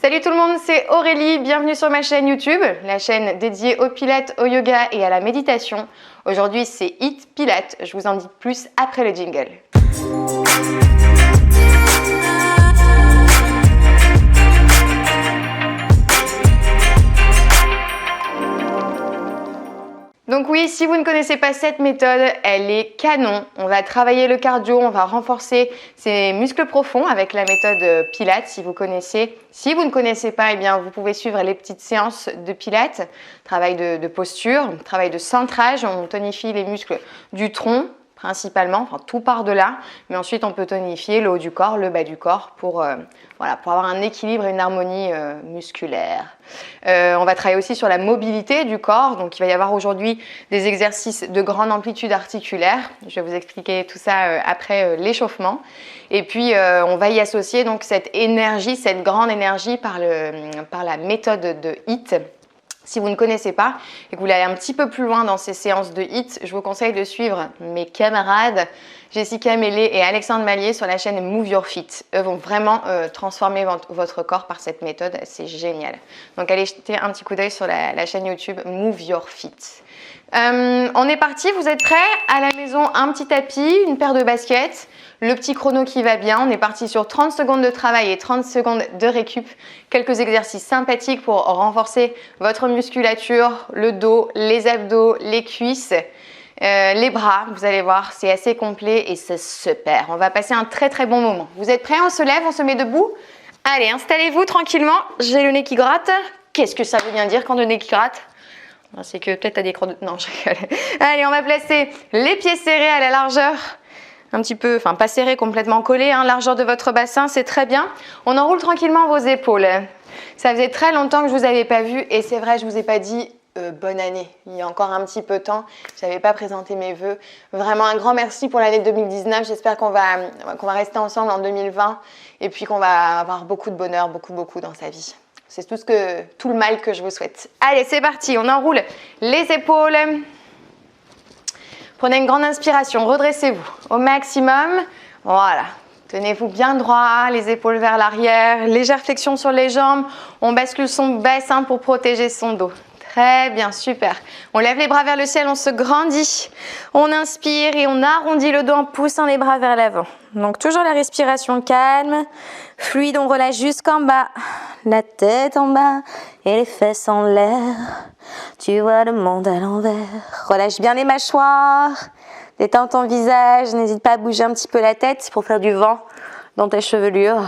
Salut tout le monde, c'est Aurélie, bienvenue sur ma chaîne YouTube, la chaîne dédiée au pilates, au yoga et à la méditation. Aujourd'hui c'est Hit Pilates, je vous en dis plus après le jingle. Donc oui, si vous ne connaissez pas cette méthode, elle est canon. On va travailler le cardio, on va renforcer ses muscles profonds avec la méthode Pilates si vous connaissez. Si vous ne connaissez pas, eh bien, vous pouvez suivre les petites séances de Pilates, travail de posture, travail de centrage, on tonifie les muscles du tronc principalement, enfin tout par de là, mais ensuite on peut tonifier le haut du corps, le bas du corps pour avoir un équilibre et une harmonie musculaire. On va travailler aussi sur la mobilité du corps, donc il va y avoir aujourd'hui des exercices de grande amplitude articulaire. Je vais vous expliquer tout ça après l'échauffement. Et puis on va y associer donc cette énergie, cette grande énergie par la méthode de HIIT. Si vous ne connaissez pas et que vous voulez aller un petit peu plus loin dans ces séances de HIIT, je vous conseille de suivre mes camarades Jessica Mélé et Alexandre Mallier sur la chaîne Move Your Fit. Eux vont vraiment transformer votre corps par cette méthode, c'est génial. Donc allez jeter un petit coup d'œil sur la chaîne YouTube Move Your Fit. On est parti, vous êtes prêts? À la maison, un petit tapis, une paire de baskets, le petit chrono qui va bien. On est parti sur 30 secondes de travail et 30 secondes de récup. Quelques exercices sympathiques pour renforcer votre musculature, le dos, les abdos, les cuisses, les bras. Vous allez voir, c'est assez complet et c'est super. On va passer un très très bon moment. Vous êtes prêts? On se lève, on se met debout. Allez, installez-vous tranquillement. J'ai le nez qui gratte. Qu'est-ce que ça veut bien dire quand le nez qui gratte? C'est que peut-être tu as des crocs de... Non, je rigole. Allez, on va placer les pieds serrés à la largeur, un petit peu, enfin pas serrés, complètement collés, hein, largeur de votre bassin, c'est très bien. On enroule tranquillement vos épaules. Ça faisait très longtemps que je ne vous avais pas vu et c'est vrai, je ne vous ai pas dit bonne année. Il y a encore un petit peu de temps, je n'avais pas présenté mes vœux. Vraiment un grand merci pour l'année 2019. J'espère qu'on va rester ensemble en 2020 et puis qu'on va avoir beaucoup de bonheur, beaucoup dans sa vie. C'est tout le mal que je vous souhaite. Allez, c'est parti, on enroule les épaules. Prenez une grande inspiration, redressez-vous au maximum. Voilà, tenez-vous bien droit, les épaules vers l'arrière, légère flexion sur les jambes. On bascule son bassin pour protéger son dos. Très bien, super. On lève les bras vers le ciel, on se grandit. On inspire et on arrondit le dos en poussant les bras vers l'avant. Donc toujours la respiration calme, fluide, on relâche jusqu'en bas. La tête en bas et les fesses en l'air. Tu vois le monde à l'envers. Relâche bien les mâchoires. Détends ton visage. N'hésite pas à bouger un petit peu la tête pour faire du vent dans ta chevelure.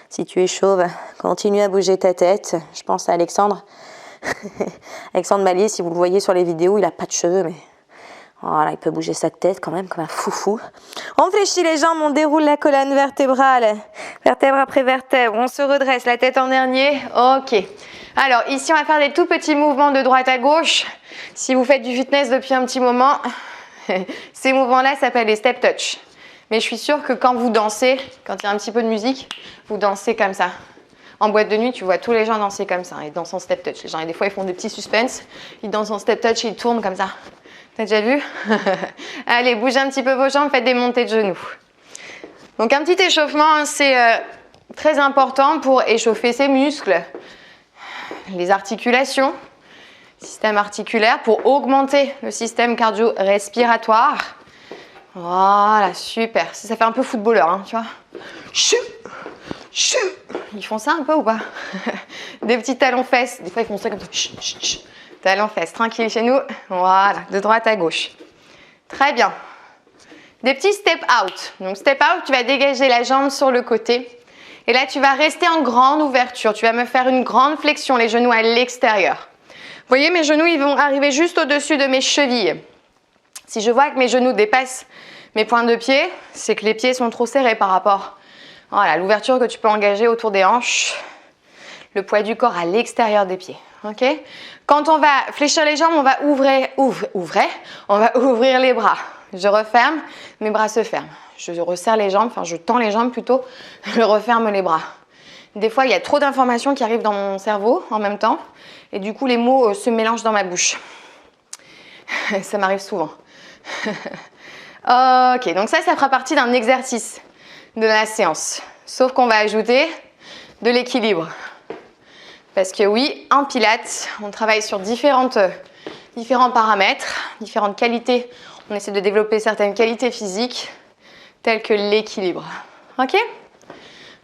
Si tu es chauve, continue à bouger ta tête. Je pense à Alexandre. Alexandre Mallier, si vous le voyez sur les vidéos, il n'a pas de cheveux, mais voilà, il peut bouger sa tête quand même comme un foufou. On fléchit les jambes, on déroule la colonne vertébrale, vertèbre après vertèbre, on se redresse, la tête en dernier. Ok. Alors ici, on va faire des tout petits mouvements de droite à gauche. Si vous faites du fitness depuis un petit moment, ces mouvements-là s'appellent les step touch. Mais je suis sûre que quand vous dansez, quand il y a un petit peu de musique, vous dansez comme ça. En boîte de nuit, tu vois tous les gens danser comme ça, ils dansent en step touch. Les gens, et des fois, ils font des petits suspens, ils dansent en step touch et ils tournent comme ça. T'as déjà vu? Allez, bougez un petit peu vos jambes, faites des montées de genoux. Donc un petit échauffement, c'est très important pour échauffer ses muscles, les articulations, système articulaire, pour augmenter le système cardio-respiratoire. Voilà, super. Ça fait un peu footballeur, hein, tu vois. Chou, chou. Ils font ça un peu ou pas? Des petits talons-fesses. Des fois, ils font ça comme ça. Chou, chou, chou. Talons-fesses, tranquille chez nous. Voilà, de droite à gauche. Très bien. Des petits step out. Donc, step out, tu vas dégager la jambe sur le côté. Et là, tu vas rester en grande ouverture. Tu vas me faire une grande flexion, les genoux à l'extérieur. Vous voyez, mes genoux, ils vont arriver juste au-dessus de mes chevilles. Si je vois que mes genoux dépassent mes pointes de pied, c'est que les pieds sont trop serrés par rapport à l'ouverture que tu peux engager autour des hanches. Le poids du corps à l'extérieur des pieds. Okay. Quand on va fléchir les jambes, on va on va ouvrir les bras. Je referme, mes bras se ferment. Je resserre les jambes, enfin je tends les jambes plutôt, je referme les bras. Des fois, il y a trop d'informations qui arrivent dans mon cerveau en même temps et du coup, les mots se mélangent dans ma bouche. Ça m'arrive souvent. Ok, donc ça fera partie d'un exercice de la séance. Sauf qu'on va ajouter de l'équilibre. Parce que oui, en pilates, on travaille sur différents paramètres, différentes qualités. On essaie de développer certaines qualités physiques, telles que l'équilibre. Ok?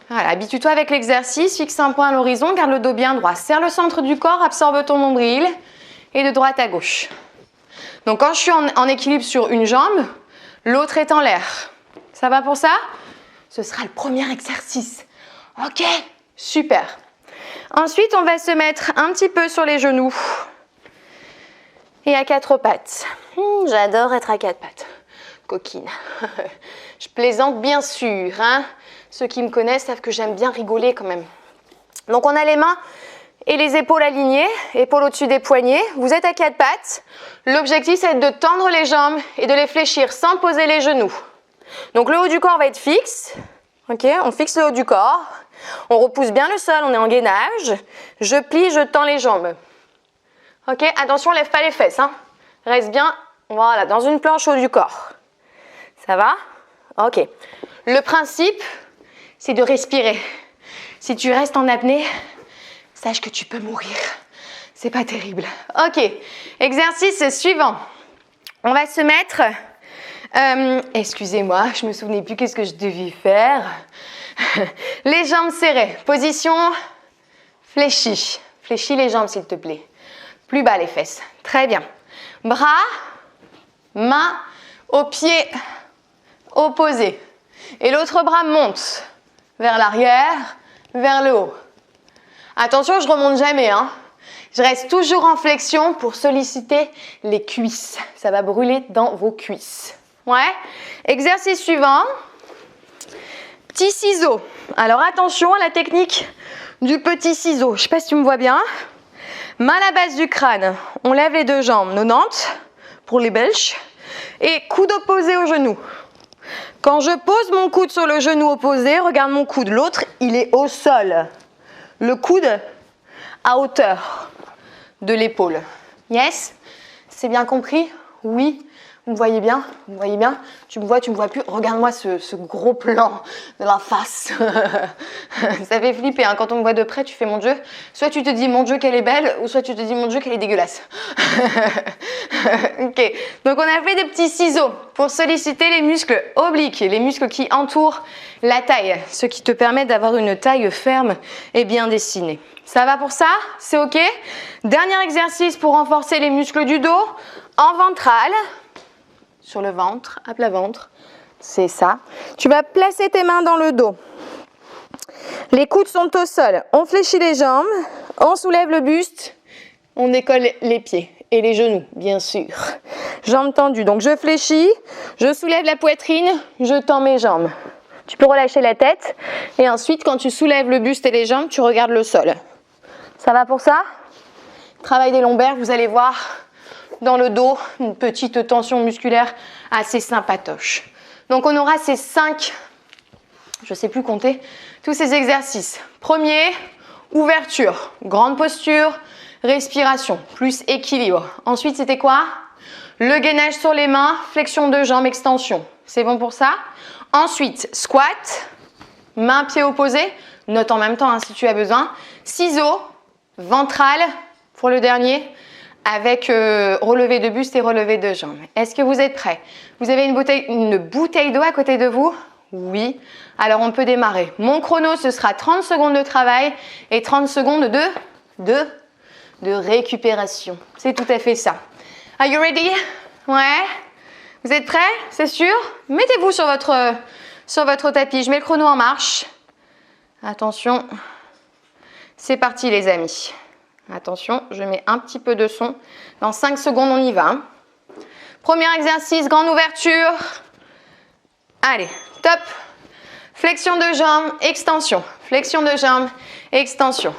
Voilà, habitue-toi avec l'exercice, fixe un point à l'horizon, garde le dos bien droit. Serre le centre du corps, absorbe ton nombril et de droite à gauche. Donc quand je suis en équilibre sur une jambe, l'autre est en l'air. Ça va pour ça? Ce sera le premier exercice. Ok? Super. Ensuite, on va se mettre un petit peu sur les genoux et à quatre pattes. J'adore être à quatre pattes. Coquine. Je plaisante bien sûr, hein. Ceux qui me connaissent savent que j'aime bien rigoler quand même. Donc on a les mains et les épaules alignées, épaules au-dessus des poignets. Vous êtes à quatre pattes. L'objectif, c'est de tendre les jambes et de les fléchir sans poser les genoux. Donc le haut du corps va être fixe. Ok, on fixe le haut du corps. On repousse bien le sol, on est en gainage. Je plie, je tends les jambes. Ok, attention, lève pas les fesses. Hein. Reste bien, voilà, dans une planche haut du corps. Ça va? Ok. Le principe, c'est de respirer. Si tu restes en apnée, sache que tu peux mourir. C'est pas terrible. Ok, exercice suivant. On va se mettre... excusez-moi, je me souvenais plus qu'est-ce que je devais faire. Les jambes serrées. Position fléchie. Fléchis les jambes, s'il te plaît. Plus bas les fesses. Très bien. Bras, mains aux pieds opposés. Et l'autre bras monte vers l'arrière, vers le haut. Attention, je ne remonte jamais. Hein. Je reste toujours en flexion pour solliciter les cuisses. Ça va brûler dans vos cuisses. Ouais. Exercice suivant. Petit ciseau. Alors attention à la technique du petit ciseau. Je ne sais pas si tu me vois bien. Main à la base du crâne. On lève les deux jambes. 90 pour les Belges. Et coude opposé au genou. Quand je pose mon coude sur le genou opposé, regarde mon coude. L'autre, il est au sol. Le coude à hauteur de l'épaule. Yes? C'est bien compris? Oui. Vous me voyez bien? Vous me voyez bien? Tu me vois plus? Regarde-moi ce gros plan de la face. Ça fait flipper, hein. Quand on me voit de près, tu fais mon Dieu. Soit tu te dis mon Dieu qu'elle est belle, ou soit tu te dis mon Dieu qu'elle est dégueulasse. Ok. Donc on a fait des petits ciseaux pour solliciter les muscles obliques, les muscles qui entourent la taille, ce qui te permet d'avoir une taille ferme et bien dessinée. Ça va pour ça? C'est ok? Dernier exercice pour renforcer les muscles du dos, en ventral. Sur le ventre, à plat ventre, c'est ça. Tu vas placer tes mains dans le dos. Les coudes sont au sol. On fléchit les jambes, on soulève le buste, on décolle les pieds et les genoux, bien sûr. Jambes tendues. Donc je fléchis, je soulève la poitrine, je tends mes jambes. Tu peux relâcher la tête et ensuite, quand tu soulèves le buste et les jambes, tu regardes le sol. Ça va pour ça? Travail des lombaires, vous allez voir. Dans le dos, une petite tension musculaire assez sympatoche. Donc on aura ces 5, je ne sais plus compter, tous ces exercices. Premier, ouverture, grande posture, respiration, plus équilibre. Ensuite, c'était quoi? Le gainage sur les mains, flexion de jambes, extension. C'est bon pour ça? Ensuite, squat, main, pied opposé, note en même temps hein, si tu as besoin. Ciseaux, ventral pour le dernier. Avec relevé de buste et relevé de jambes. Est-ce que vous êtes prêts? Vous avez une bouteille d'eau à côté de vous? Oui. Alors on peut démarrer. Mon chrono, ce sera 30 secondes de travail et 30 secondes de récupération. C'est tout à fait ça. Are you ready? Ouais. Vous êtes prêts? C'est sûr? Mettez-vous sur votre tapis. Je mets le chrono en marche. Attention. C'est parti les amis. Attention, je mets un petit peu de son. Dans 5 secondes, on y va. Premier exercice, grande ouverture. Allez, top. Flexion de jambes, extension. Flexion de jambes, extension.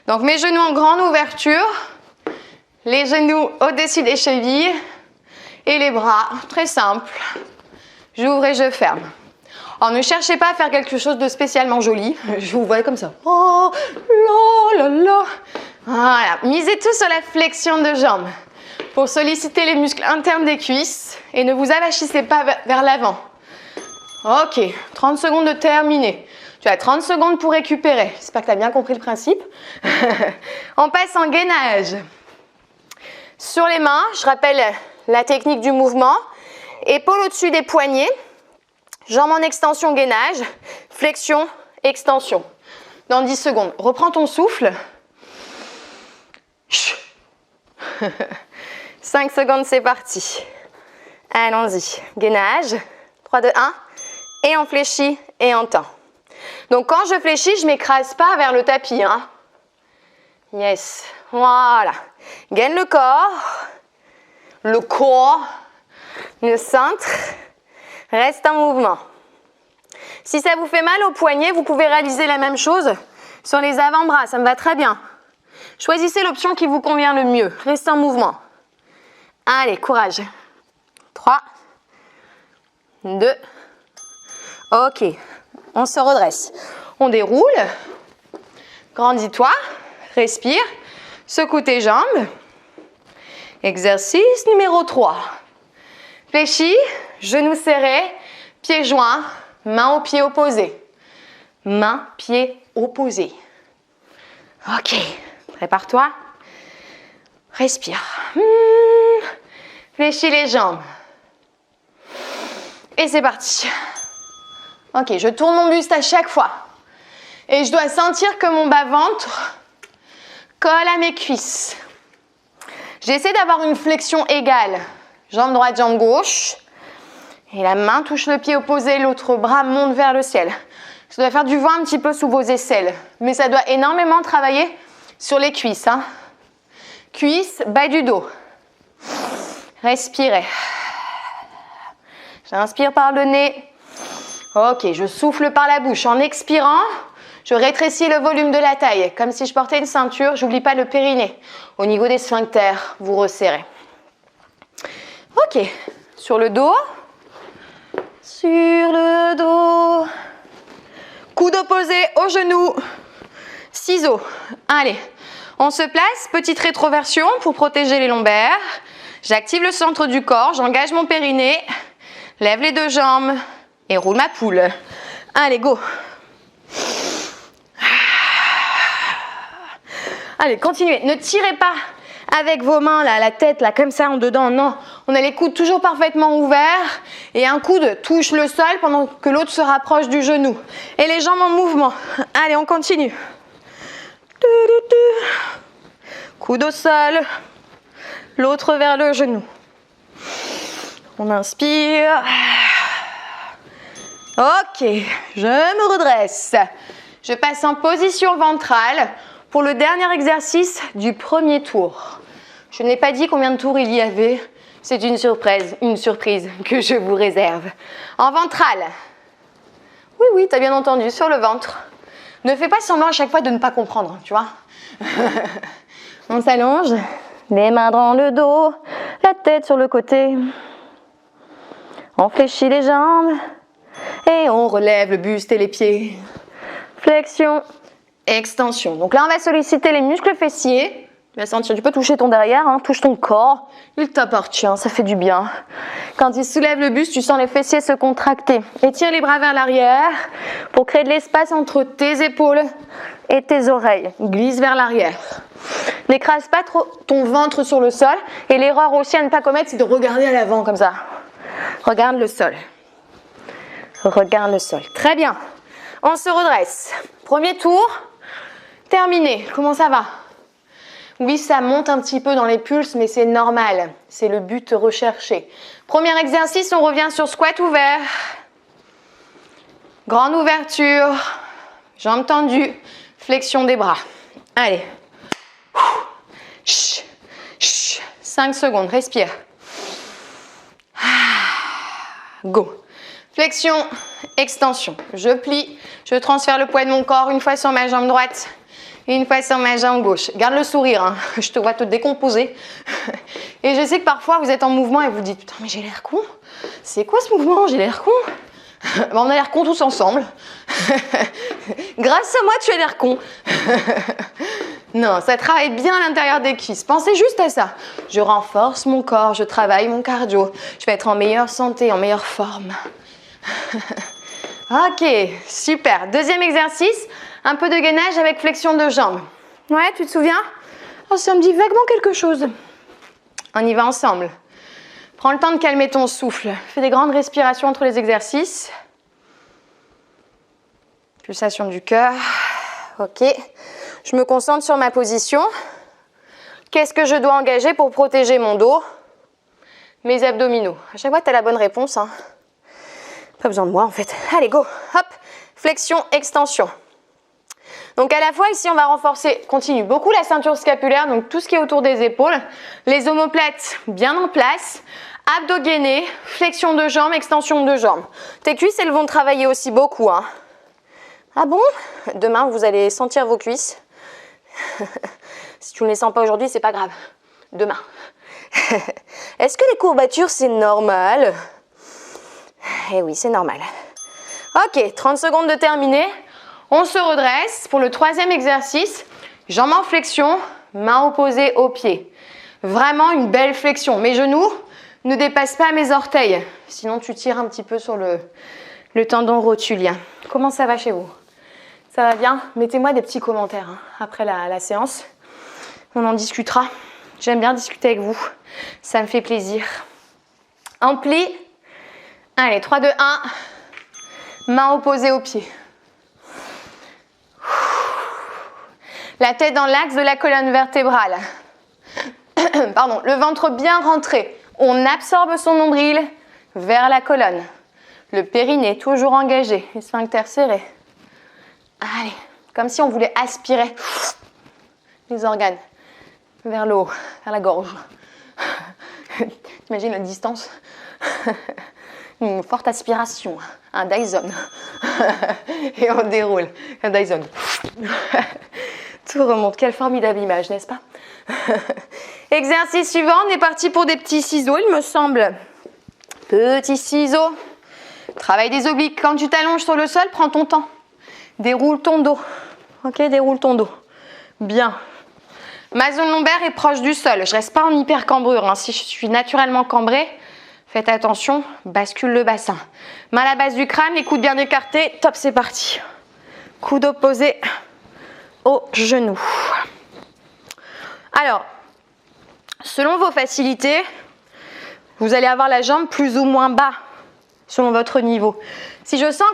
Donc mes genoux en grande ouverture. Les genoux au-dessus des chevilles. Et les bras, très simple. J'ouvre et je ferme. Alors ne cherchez pas à faire quelque chose de spécialement joli. Je vous vois comme ça. Oh là là là. Voilà, misez tout sur la flexion de jambes pour solliciter les muscles internes des cuisses et ne vous avachissez pas vers l'avant. Ok, 30 secondes de terminé. Tu as 30 secondes pour récupérer. J'espère que tu as bien compris le principe. On passe en gainage. Sur les mains, je rappelle la technique du mouvement. Épaules au-dessus des poignets. Jambes en extension, gainage. Flexion, extension. Dans 10 secondes. Reprends ton souffle. 5 secondes, c'est parti. Allons-y. Gainage. 3, 2, 1. Et on fléchit et on tend. Donc quand je fléchis, je ne m'écrase pas vers le tapis. Hein. Yes. Voilà. Gaine le corps. Le centre. Reste en mouvement. Si ça vous fait mal au poignet, vous pouvez réaliser la même chose sur les avant-bras. Ça me va très bien. Choisissez l'option qui vous convient le mieux. Restez en mouvement. Allez, courage. 3, 2, ok. On se redresse. On déroule. Grandis-toi. Respire. Secoue tes jambes. Exercice numéro 3. Fléchis, genoux serrés, pieds joints, mains aux pieds opposés. Mains, pieds opposés. Ok. Prépare-toi. Respire. Fléchis les jambes. Et c'est parti. Ok, je tourne mon buste à chaque fois. Et je dois sentir que mon bas-ventre colle à mes cuisses. J'essaie d'avoir une flexion égale. Jambe droite, jambe gauche. Et la main touche le pied opposé, l'autre bras monte vers le ciel. Ça doit faire du vent un petit peu sous vos aisselles. Mais ça doit énormément travailler sur les cuisses. Hein. Cuisses, bas du dos. Respirez. J'inspire par le nez. Ok, je souffle par la bouche. En expirant, je rétrécis le volume de la taille. Comme si je portais une ceinture, j'oublie pas le périnée. Au niveau des sphincters, vous resserrez. Ok, sur le dos. Sur le dos. Coude opposé au genou. Ciseaux. Allez, on se place. Petite rétroversion pour protéger les lombaires. J'active le centre du corps. J'engage mon périnée. Lève les deux jambes. Et roule ma poule. Allez, go. Allez, continuez. Ne tirez pas avec vos mains, là, la tête, là, comme ça, en dedans. Non, on a les coudes toujours parfaitement ouverts. Et un coude touche le sol pendant que l'autre se rapproche du genou. Et les jambes en mouvement. Allez, on continue. Coude au sol. L'autre vers le genou. On inspire. Ok, je me redresse. Je passe en position ventrale pour le dernier exercice du premier tour. Je n'ai pas dit combien de tours il y avait. C'est une surprise que je vous réserve. En ventrale. Oui, tu as bien entendu, sur le ventre. Ne fais pas semblant à chaque fois de ne pas comprendre, tu vois. On s'allonge, les mains dans le dos, la tête sur le côté. On fléchit les jambes. Et on relève le buste et les pieds. Flexion, extension. Donc là, on va solliciter les muscles fessiers. Tu vas sentir, tu peux toucher ton derrière, hein, touche ton corps. Il t'appartient, ça fait du bien. Quand il soulève le buste, tu sens les fessiers se contracter. Étire les bras vers l'arrière pour créer de l'espace entre tes épaules et tes oreilles. Glisse vers l'arrière. N'écrase pas trop ton ventre sur le sol. Et l'erreur aussi à ne pas commettre, c'est de regarder à l'avant comme ça. Regarde le sol. Regarde le sol. Très bien. On se redresse. Premier tour. Terminé. Comment ça va? Oui, ça monte un petit peu dans les pulses, mais c'est normal. C'est le but recherché. Premier exercice, on revient sur squat ouvert. Grande ouverture. Jambes tendues. Flexion des bras. Allez. 5 secondes. Respire. Go. Flexion, extension. Je plie, je transfère le poids de mon corps une fois sur ma jambe droite et une fois sur ma jambe gauche. Garde le sourire, hein. Je te vois te décomposer. Et je sais que parfois vous êtes en mouvement et vous dites « Putain, mais j'ai l'air con. C'est quoi ce mouvement? J'ai l'air con. » On a l'air con tous ensemble. Grâce à moi, tu as l'air con. Non, ça travaille bien à l'intérieur des cuisses. Pensez juste à ça. Je renforce mon corps, je travaille mon cardio. Je vais être en meilleure santé, en meilleure forme. Ok, super. Deuxième exercice, un peu de gainage avec flexion de jambes. Ouais, tu te souviens? Oh, ça me dit vaguement quelque chose. On y va ensemble. Prends le temps de calmer ton souffle. Fais des grandes respirations entre les exercices. Pulsation du cœur. Ok. Je me concentre sur ma position. Qu'est-ce que je dois engager pour protéger mon dos? Mes abdominaux. À chaque fois, tu as la bonne réponse. Hein. Pas besoin de moi, en fait. Allez, go. Hop. Flexion, extension. Donc, à la fois, ici, on va renforcer, continue, beaucoup la ceinture scapulaire, donc tout ce qui est autour des épaules. Les omoplates bien en place. Abdos gainés, flexion de jambes, extension de jambes. Tes cuisses, elles vont travailler aussi beaucoup. Hein. Ah bon? Demain, vous allez sentir vos cuisses. Si tu ne les sens pas aujourd'hui, c'est pas grave. Demain. Est-ce que les courbatures, c'est normal? Eh oui, c'est normal. Ok, 30 secondes de terminer. On se redresse pour le troisième exercice. Jambes en flexion, mains opposées aux pieds. Vraiment une belle flexion. Mes genoux ne dépassent pas mes orteils. Sinon, tu tires un petit peu sur le tendon rotulien. Comment ça va chez vous? Ça va bien? Mettez-moi des petits commentaires hein, après la séance. On en discutera. J'aime bien discuter avec vous. Ça me fait plaisir. En pli. Allez, 3, 2, 1. Mains opposées aux pieds. La tête dans l'axe de la colonne vertébrale. Pardon, le ventre bien rentré. On absorbe son nombril vers la colonne. Le périnée toujours engagé. Les sphincters serrés. Allez, comme si on voulait aspirer les organes vers le haut, vers la gorge. T'imagines la distance? Une forte aspiration, un Dyson. Et on déroule, un Dyson. Tout remonte, quelle formidable image, n'est-ce pas? Exercice suivant, on est parti pour des petits ciseaux, il me semble. Petits ciseaux. Travail des obliques. Quand tu t'allonges sur le sol, prends ton temps. Déroule ton dos. Ok, déroule ton dos. Bien. Ma zone lombaire est proche du sol. Je ne reste pas en hyper cambrure. Hein. Si je suis naturellement cambrée, faites attention, bascule le bassin. Main à la base du crâne, les coudes bien écartés. Top, c'est parti. Coude opposé au genou. Alors, selon vos facilités, vous allez avoir la jambe plus ou moins bas, selon votre niveau. Si je sens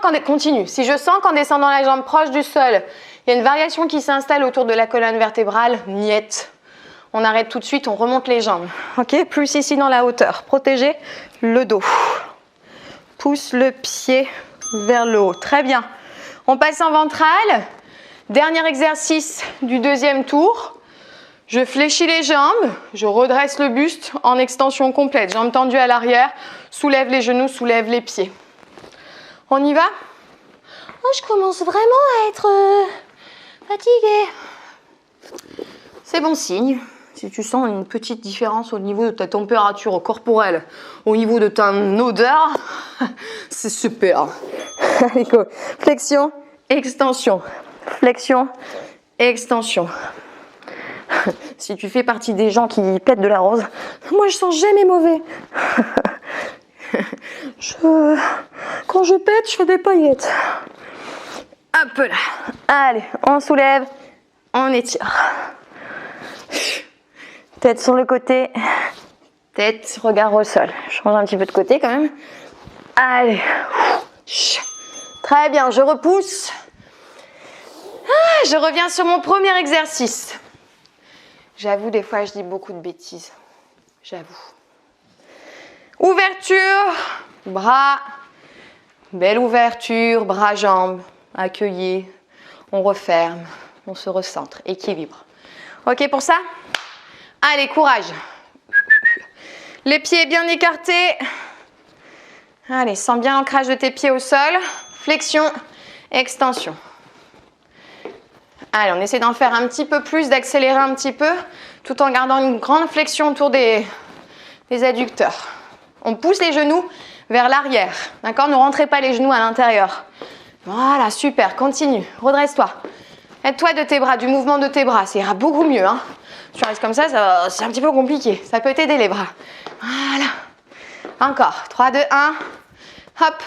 qu'en descendant la jambe proche du sol, il y a une variation qui s'installe autour de la colonne vertébrale, niette. On arrête tout de suite, on remonte les jambes. Ok, plus ici dans la hauteur. Protégez le dos. Pousse le pied vers le haut. Très bien. On passe en ventral. Dernier exercice du deuxième tour. Je fléchis les jambes, je redresse le buste en extension complète. Jambes tendues à l'arrière, soulève les genoux, soulève les pieds. On y va? Oh, je commence vraiment à être fatiguée. C'est bon signe. Si tu sens une petite différence au niveau de ta température corporelle, au niveau de ta odeur, c'est super. Allez, go. Flexion, extension. Flexion, extension. Si tu fais partie des gens qui pètent de la rose, moi je sens jamais mauvais. Quand je pète, je fais des paillettes. Hop là. Allez, on soulève, on étire. Tête sur le côté, tête, regard au sol. Je change un petit peu de côté quand même. Allez. Très bien, je repousse. Je reviens sur mon premier exercice. J'avoue, des fois, je dis beaucoup de bêtises. J'avoue. Ouverture, bras. Belle ouverture, bras, jambes. Accueillis. On referme. On se recentre. Équilibre. Ok pour ça? Allez, courage. Les pieds bien écartés. Allez, sens bien l'ancrage de tes pieds au sol. Flexion, extension. Allez, on essaie d'en faire un petit peu plus, d'accélérer un petit peu, tout en gardant une grande flexion autour des adducteurs. On pousse les genoux vers l'arrière, d'accord? Ne rentrez pas les genoux à l'intérieur. Voilà, super, continue, redresse-toi. Aide-toi de tes bras, du mouvement de tes bras, ça ira beaucoup mieux. Hein? Si tu restes comme ça, c'est un petit peu compliqué. Ça peut t'aider les bras. Voilà. Encore, 3, 2, 1. Hop.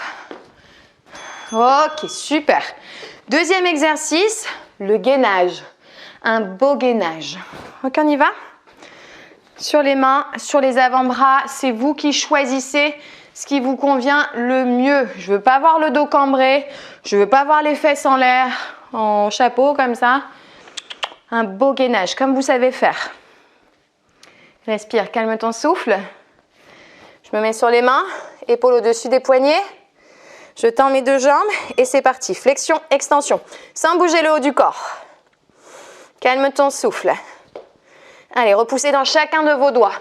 Ok, super. Deuxième exercice, le gainage. Un beau gainage. Ok, on y va? Sur les mains, sur les avant-bras, c'est vous qui choisissez ce qui vous convient le mieux. Je ne veux pas avoir le dos cambré, je ne veux pas avoir les fesses en l'air, en chapeau comme ça. Un beau gainage, comme vous savez faire. Respire, calme ton souffle. Je me mets sur les mains, épaules au-dessus des poignets. Je tends mes deux jambes et c'est parti. Flexion, extension, sans bouger le haut du corps. Calme ton souffle. Allez, repoussez dans chacun de vos doigts.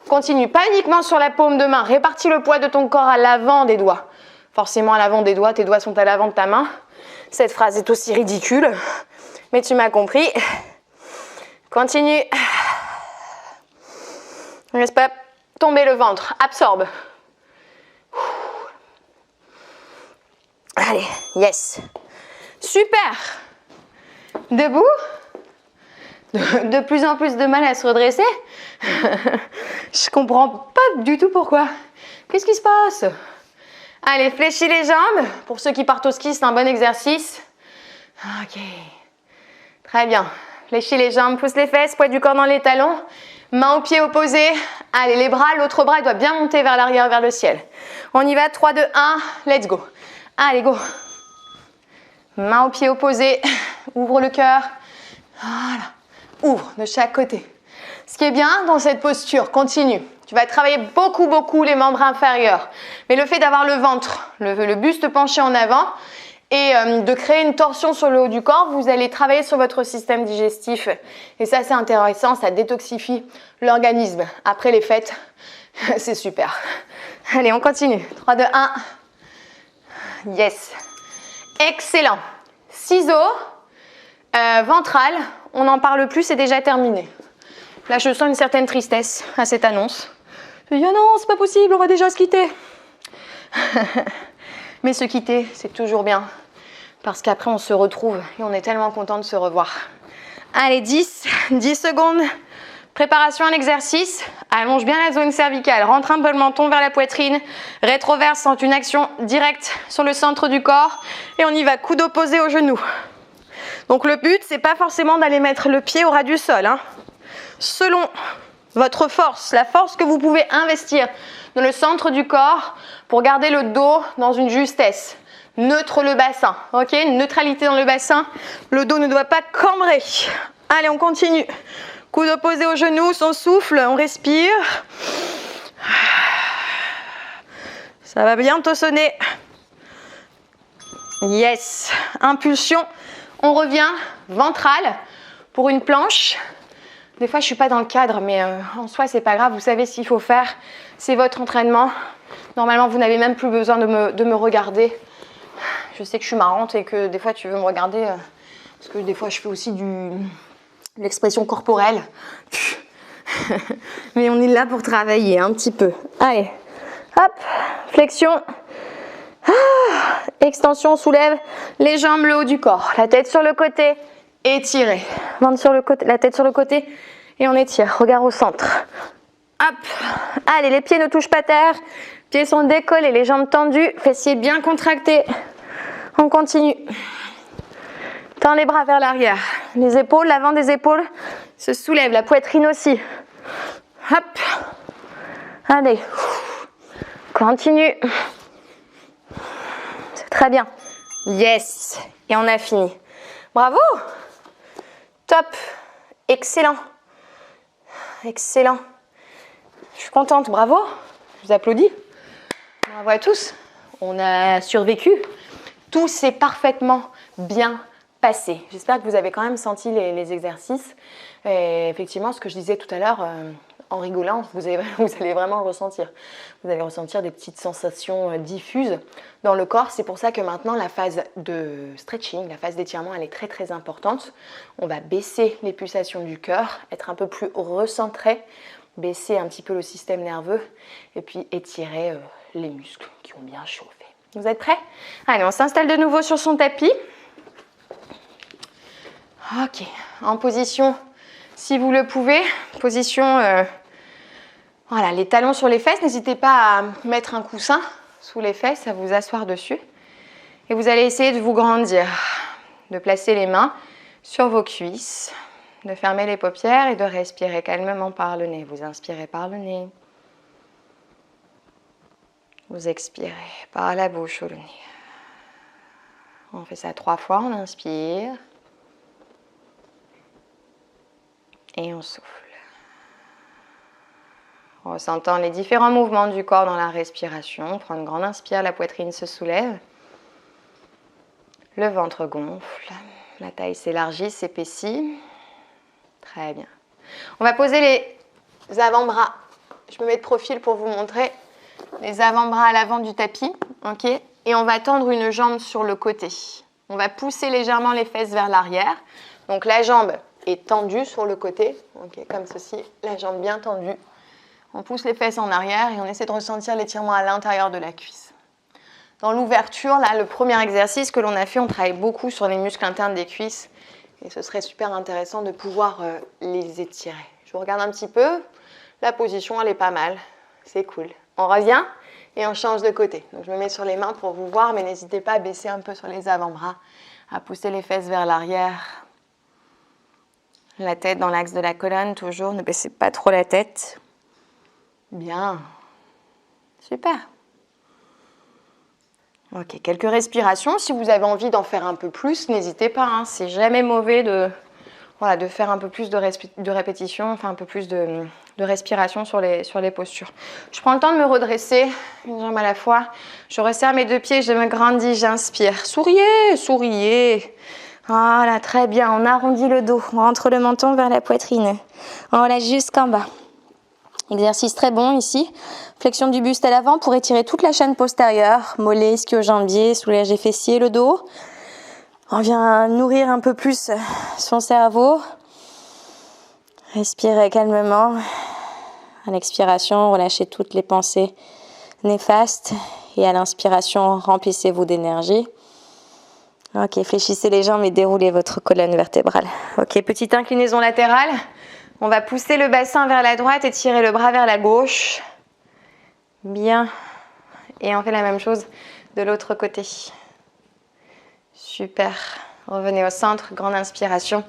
Continue, pas uniquement sur la paume de main. Répartis le poids de ton corps à l'avant des doigts. Forcément à l'avant des doigts, tes doigts sont à l'avant de ta main. Cette phrase est aussi ridicule, mais tu m'as compris. Continue. Ne laisse pas tomber le ventre. Absorbe. Allez, yes. Super. Debout. De plus en plus de mal à se redresser. Je comprends pas du tout pourquoi. Qu'est-ce qui se passe? Allez, fléchis les jambes. Pour ceux qui partent au ski, c'est un bon exercice. Ok. Très bien. Fléchis les jambes, pousse les fesses, poids du corps dans les talons. Main aux pieds opposés. Allez, les bras, l'autre bras, il doit bien monter vers l'arrière, vers le ciel. On y va, 3, 2, 1, let's go. Allez, go. Main aux pieds opposés. Ouvre le cœur. Voilà. Ouvre de chaque côté. Ce qui est bien dans cette posture, continue. Tu vas travailler beaucoup les membres inférieurs. Mais le fait d'avoir le ventre, le buste penché en avant et de créer une torsion sur le haut du corps, vous allez travailler sur votre système digestif. Et ça, c'est intéressant, ça détoxifie l'organisme. Après les fêtes, c'est super. Allez, on continue. 3, 2, 1. Yes. Excellent. Ciseaux, ventral. On n'en parle plus, c'est déjà terminé. Là, je sens une certaine tristesse à cette annonce. Je dis, oh non, c'est pas possible, on va déjà se quitter. Mais se quitter, c'est toujours bien. Parce qu'après, on se retrouve et on est tellement content de se revoir. Allez, 10 secondes. Préparation à l'exercice. Allonge bien la zone cervicale. Rentre un peu le menton vers la poitrine. Rétroverse, sent une action directe sur le centre du corps. Et on y va, coude opposé au genou. Donc le but, c'est pas forcément d'aller mettre le pied au ras du sol. Selon votre force, la force que vous pouvez investir dans le centre du corps pour garder le dos dans une justesse. Neutre le bassin, ok? Une neutralité dans le bassin. Le dos ne doit pas cambrer. Allez, on continue. Coude opposé au genou, son souffle, on respire. Ça va bientôt sonner. Yes. Impulsion. On revient ventral pour une planche. Des fois, je ne suis pas dans le cadre, mais en soi, c'est pas grave. Vous savez ce qu'il faut faire. C'est votre entraînement. Normalement, vous n'avez même plus besoin de me regarder. Je sais que je suis marrante et que des fois, tu veux me regarder. Parce que des fois, je fais aussi de l'expression corporelle. Mais on est là pour travailler un petit peu. Allez, hop, flexion. Extension, soulève les jambes, le haut du corps. La tête sur le côté, étirez. Ventre sur le côté, la tête sur le côté et on étire. Regard au centre. Hop. Allez, les pieds ne touchent pas terre. Pieds sont décollés, les jambes tendues, fessiers bien contractés. On continue. Tends les bras vers l'arrière. Les épaules, l'avant des épaules se soulève, la poitrine aussi. Hop. Allez. Continue. C'est très bien. Yes. Et on a fini. Bravo. Top. Excellent. Excellent. Je suis contente. Bravo. Je vous applaudis. Bravo à tous. On a survécu. Tout s'est parfaitement bien passé. J'espère que vous avez quand même senti les exercices. Et effectivement, ce que je disais tout à l'heure, en rigolant, vous allez vraiment le ressentir. Vous allez ressentir des petites sensations diffuses dans le corps. C'est pour ça que maintenant, la phase de stretching, la phase d'étirement, elle est très très importante. On va baisser les pulsations du cœur, être un peu plus recentré, baisser un petit peu le système nerveux et puis étirer les muscles qui ont bien chauffé. Vous êtes prêts? Allez, on s'installe de nouveau sur son tapis. Ok, en position, si vous le pouvez, position, voilà, les talons sur les fesses. N'hésitez pas à mettre un coussin sous les fesses, à vous asseoir dessus. Et vous allez essayer de vous grandir, de placer les mains sur vos cuisses, de fermer les paupières et de respirer calmement par le nez. Vous inspirez par le nez. Vous expirez par la bouche ou le nez. On fait ça 3 fois, on inspire. Et on souffle. Ressentant les différents mouvements du corps dans la respiration. On prend une grande inspire, la poitrine se soulève. Le ventre gonfle. La taille s'élargit, s'épaissit. Très bien. On va poser les avant-bras. Je me mets de profil pour vous montrer. Les avant-bras à l'avant du tapis. Ok. Et on va tendre une jambe sur le côté. On va pousser légèrement les fesses vers l'arrière. Donc la jambe est tendue sur le côté. Ok, comme ceci. La jambe bien tendue. On pousse les fesses en arrière et on essaie de ressentir l'étirement à l'intérieur de la cuisse. Dans l'ouverture, là, le premier exercice que l'on a fait, on travaille beaucoup sur les muscles internes des cuisses. Et ce serait super intéressant de pouvoir les étirer. Je vous regarde un petit peu. La position, elle est pas mal. C'est cool. On revient et on change de côté. Donc, je me mets sur les mains pour vous voir, mais n'hésitez pas à baisser un peu sur les avant-bras, à pousser les fesses vers l'arrière. La tête dans l'axe de la colonne, toujours. Ne baissez pas trop la tête. Bien. Super. Ok, quelques respirations. Si vous avez envie d'en faire un peu plus, n'hésitez pas. Hein. C'est jamais mauvais de faire un peu plus de répétitions, enfin un peu plus de respiration sur les postures. Je prends le temps de me redresser, une jambe à la fois. Je resserre mes 2 pieds, je me grandis, j'inspire. Souriez, souriez. Voilà, très bien. On arrondit le dos, on rentre le menton vers la poitrine. On relâche jusqu'en bas. Exercice très bon ici. Flexion du buste à l'avant pour étirer toute la chaîne postérieure. Mollets, ischio-jambiers, soulager fessiers, le dos. On vient nourrir un peu plus son cerveau. Respirez calmement. À l'expiration, relâchez toutes les pensées néfastes. Et à l'inspiration, remplissez-vous d'énergie. Ok, fléchissez les jambes et déroulez votre colonne vertébrale. Ok, petite inclinaison latérale. On va pousser le bassin vers la droite et tirer le bras vers la gauche. Bien. Et on fait la même chose de l'autre côté. Super. Revenez au centre, grande inspiration.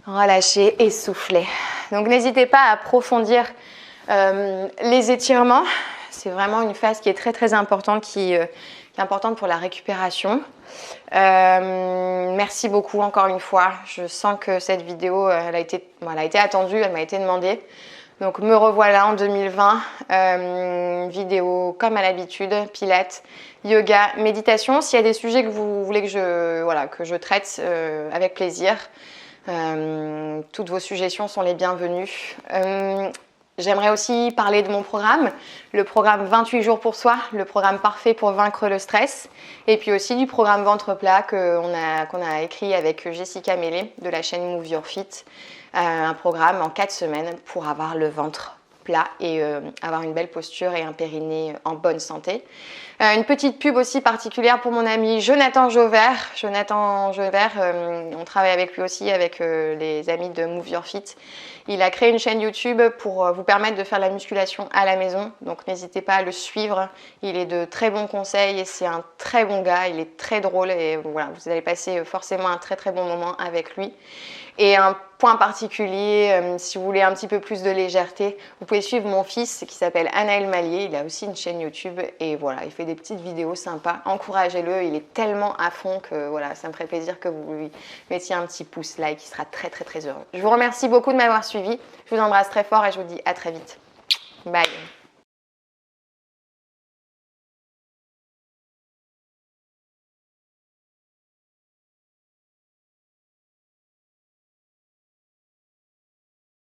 Relâchez et soufflez. Donc n'hésitez pas à approfondir les étirements. C'est vraiment une phase qui est très très importante, qui est importante pour la récupération. Merci beaucoup encore une fois. Je sens que cette vidéo elle a été attendue, elle m'a été demandée. Donc me revoilà en 2020, vidéo comme à l'habitude, pilates, yoga, méditation. S'il y a des sujets que vous voulez que je traite avec plaisir, toutes vos suggestions sont les bienvenues. J'aimerais aussi parler de mon programme, le programme 28 jours pour soi, le programme parfait pour vaincre le stress, et puis aussi du programme ventre plat qu'on a écrit avec Jessica Mélé de la chaîne Move Your Fit, un programme en 4 semaines pour avoir le ventre plat et avoir une belle posture et un périnée en bonne santé. Une petite pub aussi particulière pour mon ami Jonathan Jauvert. Jonathan Jauvert, on travaille avec lui aussi, avec les amis de Move Your Fit. Il a créé une chaîne YouTube pour vous permettre de faire la musculation à la maison. Donc n'hésitez pas à le suivre. Il est de très bons conseils et c'est un très bon gars. Il est très drôle et voilà, vous allez passer forcément un très très bon moment avec lui. Et un point particulier, si vous voulez un petit peu plus de légèreté, vous pouvez suivre mon fils qui s'appelle Anaël Mallier. Il a aussi une chaîne YouTube et voilà, il fait des petites vidéos sympas. Encouragez-le, il est tellement à fond que voilà, ça me ferait plaisir que vous lui mettiez un petit pouce like, il sera très très très heureux. Je vous remercie beaucoup de m'avoir suivi. Je vous embrasse très fort et je vous dis à très vite. Bye.